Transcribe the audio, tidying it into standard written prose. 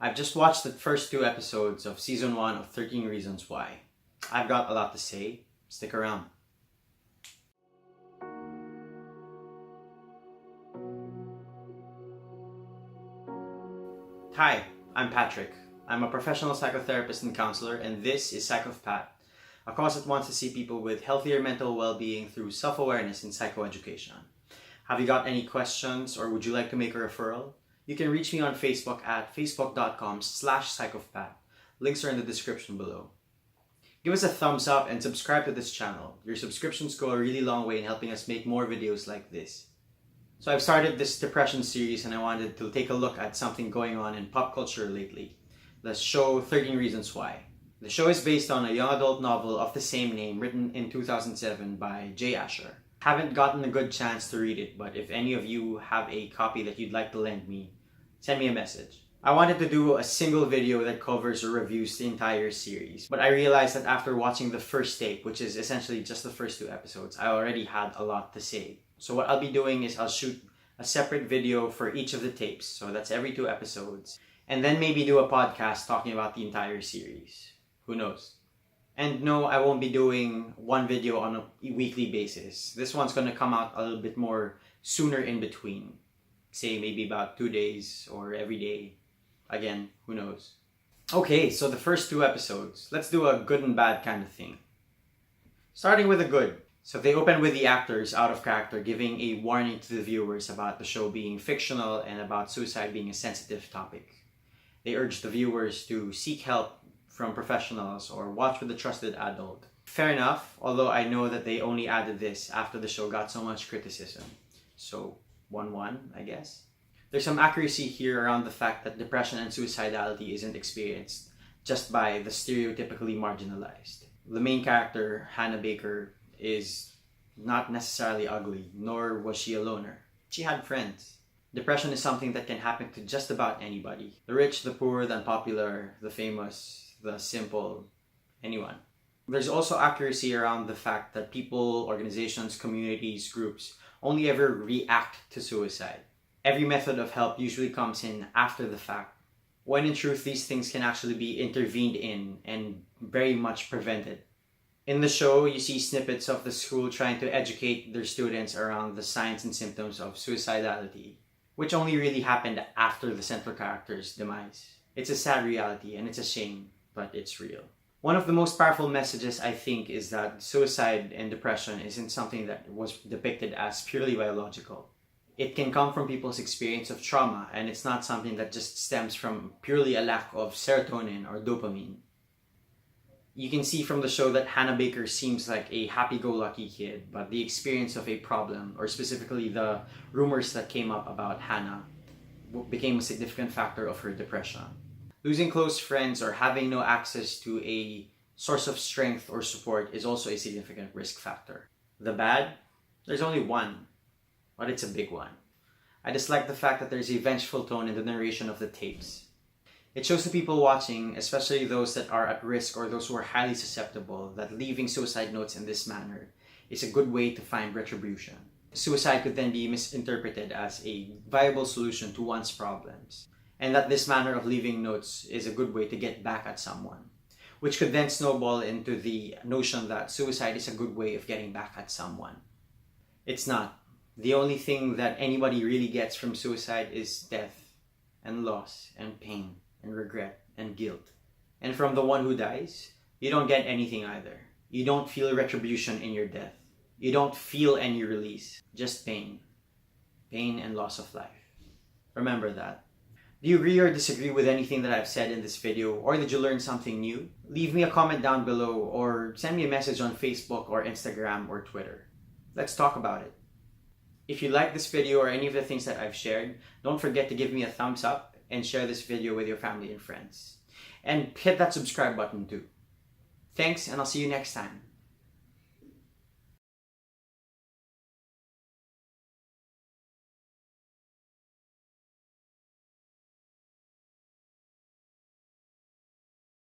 I've just watched the first 2 episodes of season 1 of 13 Reasons Why. I've got a lot to say. Stick around. Hi, I'm Patrick. I'm a professional psychotherapist and counselor, and this is Psych of Pat, a cause that wants to see people with healthier mental well-being through self-awareness and psychoeducation. Have you got any questions, or would you like to make a referral? You can reach me on Facebook at facebook.com/psychofpat. Links are in the description below. Give us a thumbs up and subscribe to this channel. Your subscriptions go a really long way in helping us make more videos like this. So I've started this depression series and I wanted to take a look at something going on in pop culture lately. The show 13 Reasons Why. The show is based on a young adult novel of the same name written in 2007 by J. Asher. Haven't gotten a good chance to read it, but if any of you have a copy that you'd like to lend me, send me a message. I wanted to do a single video that covers or reviews the entire series, but I realized that after watching the first tape, which is essentially just the first 2 episodes, I already had a lot to say. So what I'll be doing is I'll shoot a separate video for each of the tapes, so that's every 2 episodes, and then maybe do a podcast talking about the entire series. Who knows? And no, I won't be doing one video on a weekly basis. This one's going to come out a little bit more sooner in between. Say maybe about 2 days or every day. Again, who knows? Okay, so the first 2 episodes. Let's do a good and bad kind of thing. Starting with the good. So they open with the actors out of character giving a warning to the viewers about the show being fictional and about suicide being a sensitive topic. They urge the viewers to seek help from professionals or watch with a trusted adult. Fair enough, although I know that they only added this after the show got so much criticism. So 1-1, I guess. There's some accuracy here around the fact that depression and suicidality isn't experienced just by the stereotypically marginalized. The main character, Hannah Baker, is not necessarily ugly, nor was she a loner. She had friends. Depression is something that can happen to just about anybody. The rich, the poor, the unpopular, the famous, the simple, anyone. There's also accuracy around the fact that people, organizations, communities, groups only ever react to suicide. Every method of help usually comes in after the fact, when in truth these things can actually be intervened in and very much prevented. In the show, you see snippets of the school trying to educate their students around the signs and symptoms of suicidality, which only really happened after the central character's demise. It's a sad reality and it's a shame, but it's real. One of the most powerful messages, I think, is that suicide and depression isn't something that was depicted as purely biological. It can come from people's experience of trauma, and it's not something that just stems from purely a lack of serotonin or dopamine. You can see from the show that Hannah Baker seems like a happy-go-lucky kid, but the experience of a problem, or specifically the rumors that came up about Hannah, became a significant factor of her depression. Losing close friends or having no access to a source of strength or support is also a significant risk factor. The bad? There's only one, but it's a big one. I dislike the fact that there's a vengeful tone in the narration of the tapes. It shows the people watching, especially those that are at risk or those who are highly susceptible, that leaving suicide notes in this manner is a good way to find retribution. Suicide could then be misinterpreted as a viable solution to one's problems, and that this manner of leaving notes is a good way to get back at someone, which could then snowball into the notion that suicide is a good way of getting back at someone. It's not. The only thing that anybody really gets from suicide is death and loss and pain and regret and guilt. And from the one who dies, you don't get anything either. You don't feel retribution in your death. You don't feel any release, just pain. Pain and loss of life. Remember that. Do you agree or disagree with anything that I've said in this video, or did you learn something new? Leave me a comment down below or send me a message on Facebook or Instagram or Twitter. Let's talk about it. If you like this video or any of the things that I've shared, don't forget to give me a thumbs up and share this video with your family and friends. And hit that subscribe button too. Thanks, and I'll see you next time.